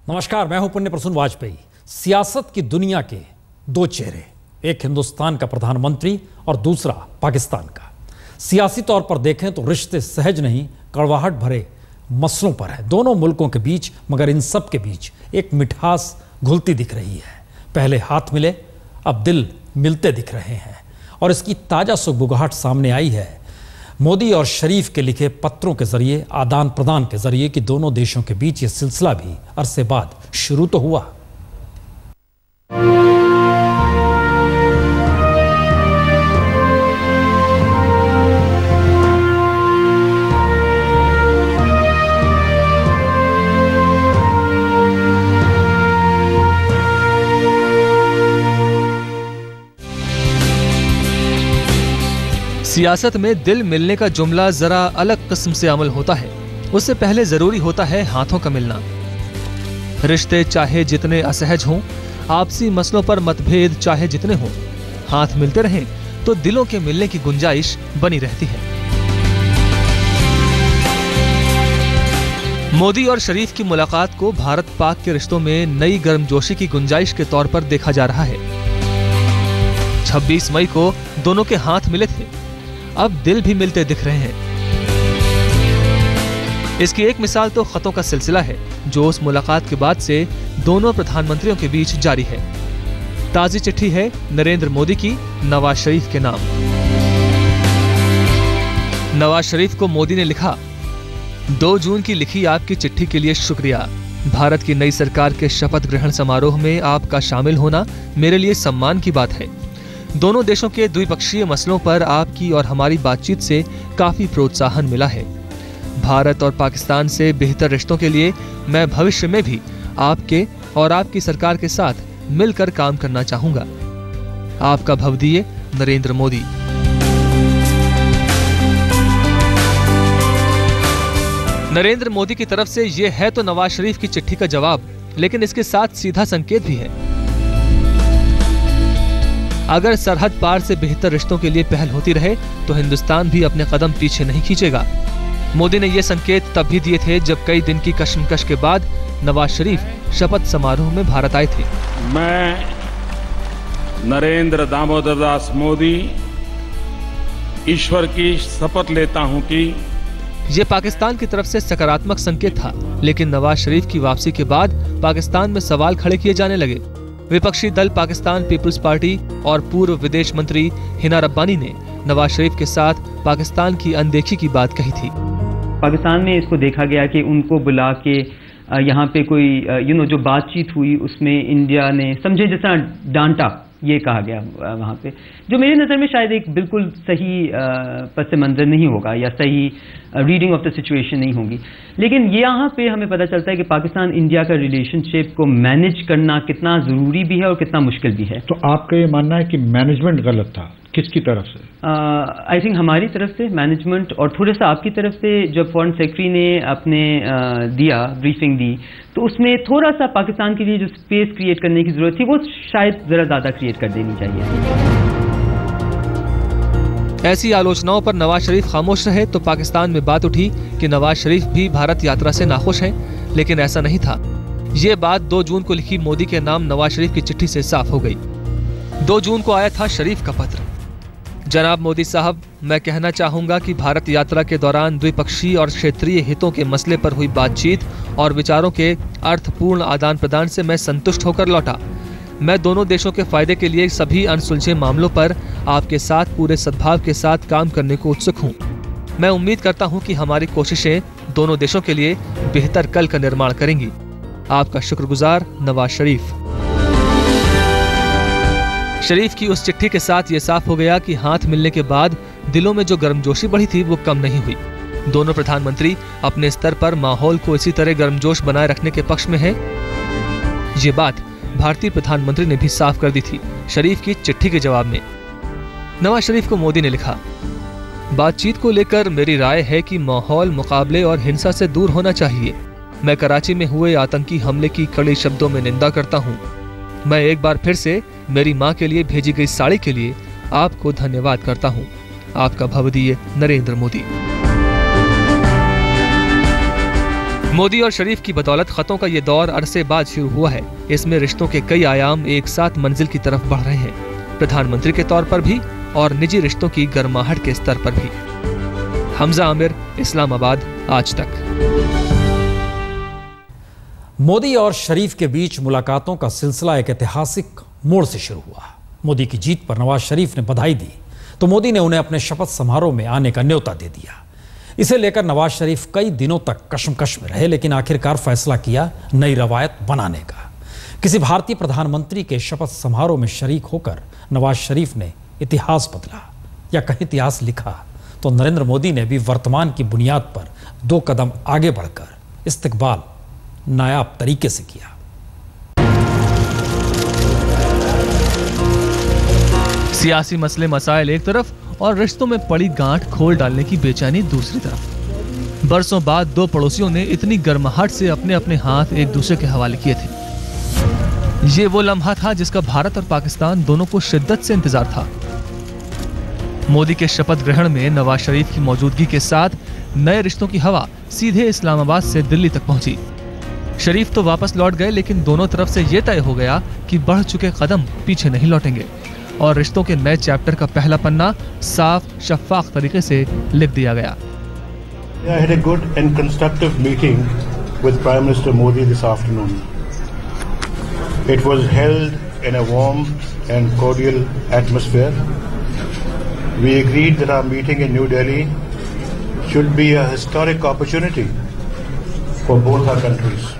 नमस्कार, मैं हूं पुण्य प्रसून वाजपेयी। सियासत की दुनिया के दो चेहरे, एक हिंदुस्तान का प्रधानमंत्री और दूसरा पाकिस्तान का। सियासी तौर पर देखें तो रिश्ते सहज नहीं, कड़वाहट भरे मसलों पर है दोनों मुल्कों के बीच, मगर इन सब के बीच एक मिठास घुलती दिख रही है। पहले हाथ मिले, अब दिल मिलते दिख रहे हैं और इसकी ताजा सुगबुगाहट सामने आई है मोदी और शरीफ के लिखे पत्रों के जरिए, आदान प्रदान के जरिए कि दोनों देशों के बीच ये सिलसिला भी अरसे बाद शुरू तो हुआ। सियासत में दिल मिलने का जुमला जरा अलग किस्म से अमल होता है। उससे पहले जरूरी होता है हाथों का मिलना। रिश्ते चाहे जितने असहज हों, आपसी मसलों पर मतभेद चाहे जितने हों, हाथ मिलते रहें तो दिलों के मिलने की गुंजाइश बनी रहती है। मोदी और शरीफ की मुलाकात को भारत पाक के रिश्तों में नई गर्मजोशी की गुंजाइश के तौर पर देखा जा रहा है। 26 मई को दोनों के हाथ मिले थे, अब दिल भी मिलते दिख रहे हैं। इसकी एक मिसाल तो खतों का सिलसिला है जो उस मुलाकात के बाद से दोनों प्रधानमंत्रियों के बीच जारी है। ताजी चिट्ठी है नरेंद्र मोदी की नवाज शरीफ के नाम। नवाज शरीफ को मोदी ने लिखा, 2 जून की लिखी आपकी चिट्ठी के लिए शुक्रिया। भारत की नई सरकार के शपथ ग्रहण समारोह में आपका शामिल होना मेरे लिए सम्मान की बात है। दोनों देशों के द्विपक्षीय मसलों पर आपकी और हमारी बातचीत से काफी प्रोत्साहन मिला है। भारत और पाकिस्तान से बेहतर रिश्तों के लिए मैं भविष्य में भी आपके और आपकी सरकार के साथ मिलकर काम करना चाहूंगा। आपका भवदीय नरेंद्र मोदी। नरेंद्र मोदी की तरफ से यह है तो नवाज शरीफ की चिट्ठी का जवाब, लेकिन इसके साथ सीधा संकेत भी है। अगर सरहद पार से बेहतर रिश्तों के लिए पहल होती रहे तो हिंदुस्तान भी अपने कदम पीछे नहीं खींचेगा। मोदी ने ये संकेत तब भी दिए थे जब कई दिन की कशमकश के बाद नवाज शरीफ शपथ समारोह में भारत आए थे। मैं नरेंद्र दामोदर दास मोदी ईश्वर की शपथ लेता हूं कि ये पाकिस्तान की तरफ से सकारात्मक संकेत था, लेकिन नवाज शरीफ की वापसी के बाद पाकिस्तान में सवाल खड़े किए जाने लगे। विपक्षी दल पाकिस्तान पीपुल्स पार्टी और पूर्व विदेश मंत्री हिना रब्बानी ने नवाज शरीफ के साथ पाकिस्तान की अनदेखी की बात कही थी। पाकिस्तान में इसको देखा गया कि उनको बुला के यहाँ पे कोई जो बातचीत हुई उसमें इंडिया ने समझे जैसा डांटा, ये कहा गया वहाँ पे, जो मेरी नज़र में शायद एक बिल्कुल सही पस मंज़र नहीं होगा या सही रीडिंग ऑफ द सिचुएशन नहीं होगी। लेकिन यहाँ पे हमें पता चलता है कि पाकिस्तान इंडिया का रिलेशनशिप को मैनेज करना कितना ज़रूरी भी है और कितना मुश्किल भी है। तो आपका ये मानना है कि मैनेजमेंट गलत था, किसकी तरफ से? आई थिंक हमारी तरफ से मैनेजमेंट, और थोड़ा सा आपकी तरफ से जब फॉरेन सेक्रेटरी ने अपने ब्रीफिंग दी तो उसमें थोड़ा सा पाकिस्तान के लिए जो स्पेस क्रिएट करने की जरूरत थी वो शायद जरा ज्यादा क्रिएट कर देनी चाहिए। ऐसी आलोचनाओं पर नवाज शरीफ खामोश रहे तो पाकिस्तान में बात उठी कि नवाज शरीफ भी भारत यात्रा से नाखुश हैं, लेकिन ऐसा नहीं था। ये बात 2 जून को लिखी मोदी के नाम नवाज शरीफ की चिट्ठी से साफ हो गई। 2 जून को आया था शरीफ का पत्र। जनाब मोदी साहब, मैं कहना चाहूंगा कि भारत यात्रा के दौरान द्विपक्षीय और क्षेत्रीय हितों के मसले पर हुई बातचीत और विचारों के अर्थपूर्ण आदान प्रदान से मैं संतुष्ट होकर लौटा। मैं दोनों देशों के फायदे के लिए सभी अनसुलझे मामलों पर आपके साथ पूरे सद्भाव के साथ काम करने को उत्सुक हूँ। मैं उम्मीद करता हूँ कि हमारी कोशिशें दोनों देशों के लिए बेहतर कल का निर्माण करेंगी। आपका शुक्रगुजार नवाज शरीफ। शरीफ की उस चिट्ठी के साथ ये साफ हो गया कि हाथ मिलने के बाद दिलों में जो गर्मजोशी बढ़ी थी वो कम नहीं हुई। दोनों प्रधानमंत्री अपने स्तर पर माहौल को इसी तरह गर्मजोश बनाए रखने के पक्ष में हैं। ये बात भारतीय प्रधानमंत्री ने भी साफ कर दी थी शरीफ की चिट्ठी के जवाब में। नवाज शरीफ को मोदी ने लिखा, बातचीत को लेकर मेरी राय है कि माहौल मुकाबले और हिंसा से दूर होना चाहिए। मैं कराची में हुए आतंकी हमले की कड़े शब्दों में निंदा करता हूँ। मैं एक बार फिर से मेरी माँ के लिए भेजी गई साड़ी के लिए आपको धन्यवाद करता हूँ। आपका भवदीय नरेंद्र मोदी। मोदी और शरीफ की बदौलत खतों का ये दौर अरसे बाद शुरू हुआ है। इसमें रिश्तों के कई आयाम एक साथ मंजिल की तरफ बढ़ रहे हैं, प्रधानमंत्री के तौर पर भी और निजी रिश्तों की गर्माहट के स्तर पर भी। हमजा आमिर, इस्लामाबाद, आज तक। मोदी और शरीफ के बीच मुलाकातों का सिलसिला एक ऐतिहासिक मोड़ से शुरू हुआ। मोदी की जीत पर नवाज शरीफ ने बधाई दी तो मोदी ने उन्हें अपने शपथ समारोह में आने का न्योता दे दिया। इसे लेकर नवाज शरीफ कई दिनों तक कशमकश में रहे, लेकिन आखिरकार फैसला किया नई रवायत बनाने का। किसी भारतीय प्रधानमंत्री के शपथ समारोह में शरीक होकर नवाज शरीफ ने इतिहास बदला, या कहीं इतिहास लिखा, तो नरेंद्र मोदी ने भी वर्तमान की बुनियाद पर 2 कदम आगे बढ़कर इस्तकबाल नायाब तरीके से किया। सियासी मसले मसाइल एक तरफ और रिश्तों में पड़ी गांठ खोल डालने की बेचैनी दूसरी तरफ। बरसों बाद 2 पड़ोसियों ने इतनी गर्माहट से अपने अपने हाथ एक दूसरे के हवाले किए थे। ये वो लम्हा था जिसका भारत और पाकिस्तान दोनों को शिद्दत से इंतजार था। मोदी के शपथ ग्रहण में नवाज शरीफ की मौजूदगी के साथ नए रिश्तों की हवा सीधे इस्लामाबाद से दिल्ली तक पहुंची। शरीफ तो वापस लौट गए, लेकिन दोनों तरफ से यह तय हो गया कि बढ़ चुके कदम पीछे नहीं लौटेंगे और रिश्तों के नए चैप्टर का पहला पन्ना साफ शफाफ तरीके से लिख दिया गया। I had a good and constructive meeting with Prime Minister Modi this afternoon. It was held in a warm and cordial atmosphere. We agreed that our meeting in New Delhi should be a historic opportunity for both our countries.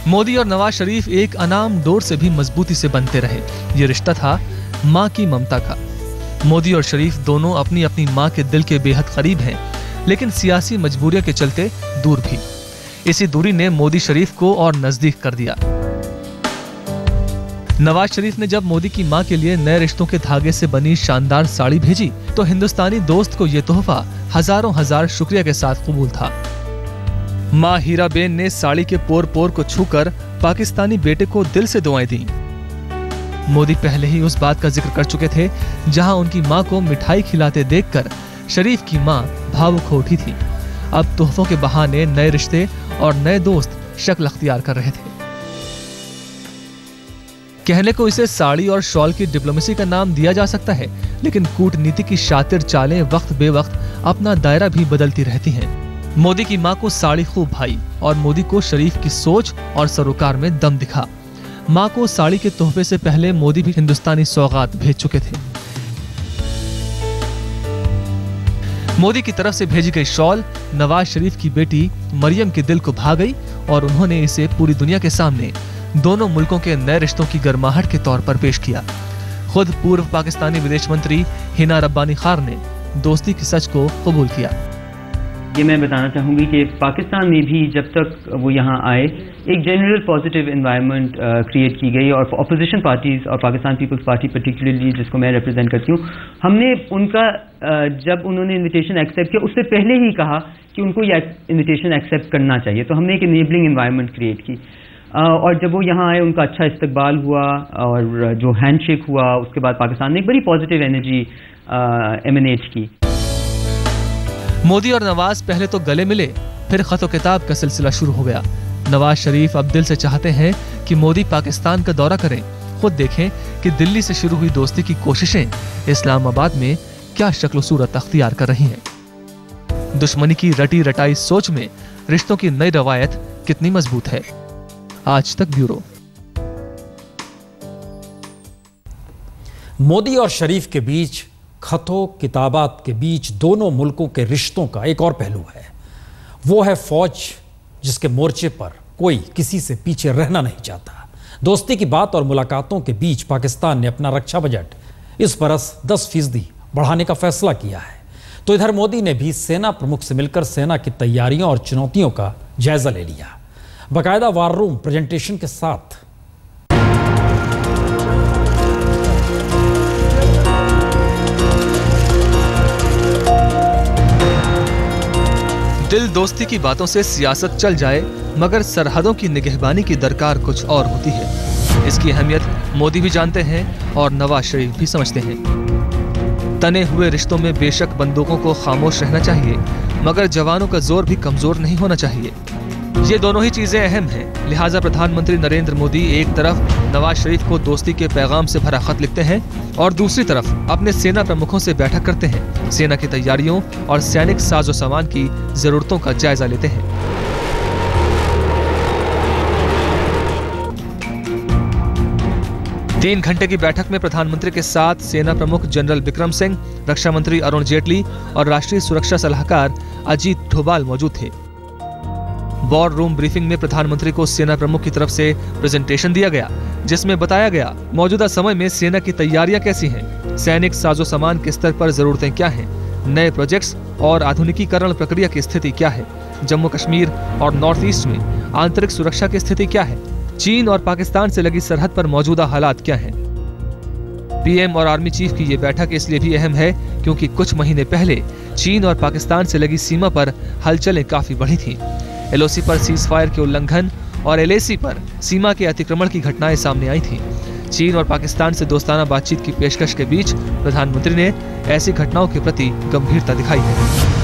Modi और नवाज शरीफ एक अनाम door से भी मजबूती से बनते रहे। ये रिश्ता था माँ की ममता का। मोदी और शरीफ दोनों अपनी अपनी माँ के दिल के बेहद करीब हैं, लेकिन सियासी मजबूरियों के चलते दूर भी। इसी दूरी ने मोदी शरीफ को और नजदीक कर दिया। नवाज शरीफ ने जब मोदी की माँ के लिए नए रिश्तों के धागे से बनी शानदार साड़ी भेजी तो हिंदुस्तानी दोस्त को यह तोहफा हजारों हजार शुक्रिया के साथ कबूल था। माँ हीराबेन ने साड़ी के पोर पोर को छूकर पाकिस्तानी बेटे को दिल से दुआएं दी। मोदी पहले ही उस बात का जिक्र कर चुके थे जहां उनकी माँ को मिठाई खिलाते देखकर शरीफ की माँ भावुक हो उठी थी। अब तोहफों के बहाने नए रिश्ते और नए दोस्त शक्ल अख्तियार कर रहे थे। कहने को इसे साड़ी और शॉल की डिप्लोमेसी का नाम दिया जा सकता है, लेकिन कूटनीति की शातिर चालें वक्त बेवक्त अपना दायरा भी बदलती रहती हैं। मोदी की माँ को साड़ी खूब भाई और मोदी को शरीफ की सोच और सरोकार में दम दिखा। माँ को साड़ी के तोहफे से पहले मोदी भी हिंदुस्तानी सौगात भेज चुके थे। मोदी की तरफ से भेजी गई शॉल नवाज शरीफ की बेटी मरियम के दिल को भा गई और उन्होंने इसे पूरी दुनिया के सामने दोनों मुल्कों के नए रिश्तों की गर्माहट के तौर पर पेश किया। खुद पूर्व पाकिस्तानी विदेश मंत्री हिना रब्बानी खार ने दोस्ती के सच को कबूल किया। ये मैं बताना चाहूँगी कि पाकिस्तान में भी जब तक वो यहाँ आए एक जनरल पॉजिटिव एनवायरनमेंट क्रिएट की गई और अपोजिशन पार्टीज और पाकिस्तान पीपल्स पार्टी पर्टिकुलरली जिसको मैं रिप्रेजेंट करती हूँ, हमने उनका जब उन्होंने इनविटेशन एक्सेप्ट किया उससे पहले ही कहा कि उनको ये इनविटेशन एक्सेप्ट करना चाहिए। तो हमने एक इनेबलिंग एनवायरनमेंट क्रिएट की और जब वो यहाँ आए उनका अच्छा इस्तकबाल हुआ और जो हैंडशेक हुआ उसके बाद पाकिस्तान ने एक बड़ी पॉजिटिव एनर्जी एमिनेट की। मोदी और नवाज पहले तो गले मिले, फिर खतो किताब का सिलसिला शुरू हो गया। नवाज शरीफ अब दिल से चाहते हैं कि मोदी पाकिस्तान का दौरा करें, खुद देखें कि दिल्ली से शुरू हुई दोस्ती की कोशिशें इस्लामाबाद में क्या शक्ल सूरत अख्तियार कर रही हैं। दुश्मनी की रटी रटाई सोच में रिश्तों की नई रवायत कितनी मजबूत है। आज तक ब्यूरो। मोदी और शरीफ के बीच खतों किताबात के बीच दोनों मुल्कों के रिश्तों का एक और पहलू है। वो है फौज, जिसके मोर्चे पर कोई किसी से पीछे रहना नहीं चाहता। दोस्ती की बात और मुलाकातों के बीच पाकिस्तान ने अपना रक्षा बजट इस बरस 10% बढ़ाने का फैसला किया है। तो इधर मोदी ने भी सेना प्रमुख से मिलकर सेना की तैयारियों और चुनौतियों का जायजा ले लिया, बाकायदा वार रूम प्रेजेंटेशन के साथ। दिल दोस्ती की बातों से सियासत चल जाए, मगर सरहदों की निगहबानी की दरकार कुछ और होती है। इसकी अहमियत मोदी भी जानते हैं और नवाज शरीफ भी समझते हैं। तने हुए रिश्तों में बेशक बंदूकों को खामोश रहना चाहिए, मगर जवानों का जोर भी कमजोर नहीं होना चाहिए। ये दोनों ही चीजें अहम हैं। लिहाजा प्रधानमंत्री नरेंद्र मोदी एक तरफ नवाज शरीफ को दोस्ती के पैगाम से भरा खत लिखते हैं और दूसरी तरफ अपने सेना प्रमुखों से बैठक करते हैं, सेना की तैयारियों और सैनिक साजो सामान की जरूरतों का जायजा लेते हैं। तीन घंटे की बैठक में प्रधानमंत्री के साथ सेना प्रमुख जनरल विक्रम सिंह, रक्षा मंत्री अरुण जेटली और राष्ट्रीय सुरक्षा सलाहकार अजीत डोभाल मौजूद थे। वॉर रूम ब्रीफिंग में प्रधानमंत्री को सेना प्रमुख की तरफ से प्रेजेंटेशन दिया गया, जिसमें बताया गया मौजूदा समय में सेना की तैयारियां कैसी हैं, सैनिक साजो सामान के स्तर पर जरूरतें क्या हैं, नए प्रोजेक्ट्स और आधुनिकीकरण प्रक्रिया की स्थिति क्या है, जम्मू कश्मीर और नॉर्थ ईस्ट में आंतरिक सुरक्षा की स्थिति क्या है, चीन और पाकिस्तान से लगी सरहद पर मौजूदा हालात क्या हैं। पीएम और आर्मी चीफ की ये बैठक इसलिए भी अहम है क्योंकि कुछ महीने पहले चीन और पाकिस्तान से लगी सीमा पर हलचलें काफी बढ़ी थीं। एलओसी पर सीज फायर के उल्लंघन और एलएसी पर सीमा के अतिक्रमण की घटनाएं सामने आई थीं। चीन और पाकिस्तान से दोस्ताना बातचीत की पेशकश के बीच प्रधानमंत्री ने ऐसी घटनाओं के प्रति गंभीरता दिखाई है।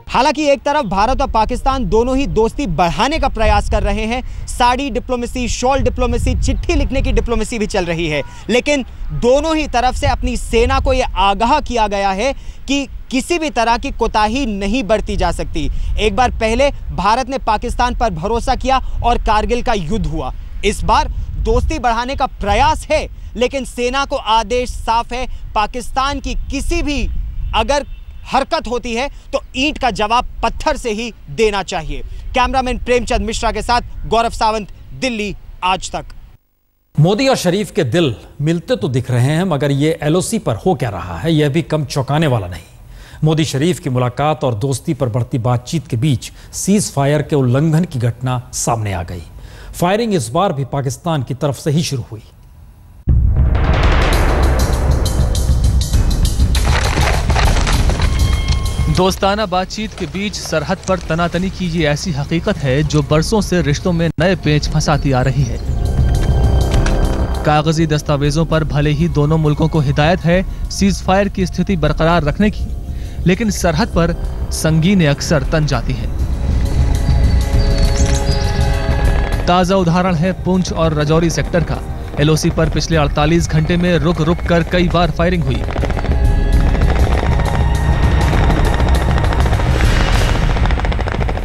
हालांकि एक तरफ भारत और पाकिस्तान दोनों ही दोस्ती बढ़ाने का प्रयास कर रहे हैं, साड़ी डिप्लोमेसी, शॉल डिप्लोमेसी, चिट्ठी लिखने की डिप्लोमेसी भी चल रही है, लेकिन दोनों ही तरफ से अपनी सेना को यह आगाह किया गया है कि किसी भी तरह की कोताही नहीं बरती जा सकती। एक बार पहले भारत ने पाकिस्तान पर भरोसा किया और कारगिल का युद्ध हुआ। इस बार दोस्ती बढ़ाने का प्रयास है, लेकिन सेना को आदेश साफ है, पाकिस्तान की किसी भी अगर हरकत होती है तो ईंट का जवाब पत्थर से ही देना चाहिए। कैमरामैन प्रेमचंद मिश्रा के साथ गौरव सावंत, दिल्ली आज तक। मोदी और शरीफ के दिल मिलते तो दिख रहे हैं, मगर ये एलओसी पर हो क्या रहा है यह भी कम चौंकाने वाला नहीं। मोदी शरीफ की मुलाकात और दोस्ती पर बढ़ती बातचीत के बीच सीज फायर के उल्लंघन की घटना सामने आ गई। फायरिंग इस बार भी पाकिस्तान की तरफ से ही शुरू हुई। दोस्ताना बातचीत के बीच सरहद पर तनातनी की ये ऐसी हकीकत है जो बरसों से रिश्तों में नए पेंच फंसाती आ रही है। कागजी दस्तावेजों पर भले ही दोनों मुल्कों को हिदायत है सीज फायर की स्थिति बरकरार रखने की, लेकिन सरहद पर संगीनें अक्सर तन जाती हैं। ताजा उदाहरण है पुंछ और राजौरी सेक्टर का। एलओसी पर पिछले 48 घंटे में रुक रुक कर कई बार फायरिंग हुई।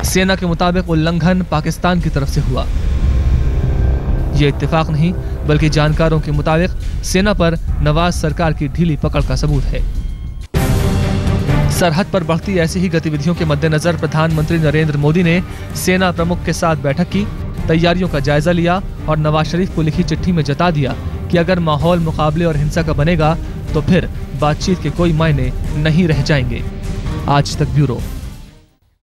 सेना के मुताबिक उल्लंघन पाकिस्तान की तरफ से हुआ। यह इत्तेफाक नहीं बल्कि जानकारों के मुताबिक सेना पर नवाज सरकार की ढीली पकड़ का सबूत है। सरहद पर बढ़ती ऐसी ही गतिविधियों के मद्देनजर प्रधानमंत्री नरेंद्र मोदी ने सेना प्रमुख के साथ बैठक की, तैयारियों का जायजा लिया और नवाज शरीफ को लिखी चिट्ठी में जता दिया कि अगर माहौल मुकाबले और हिंसा का बनेगा तो फिर बातचीत के कोई मायने नहीं रह जाएंगे। आज तक ब्यूरो।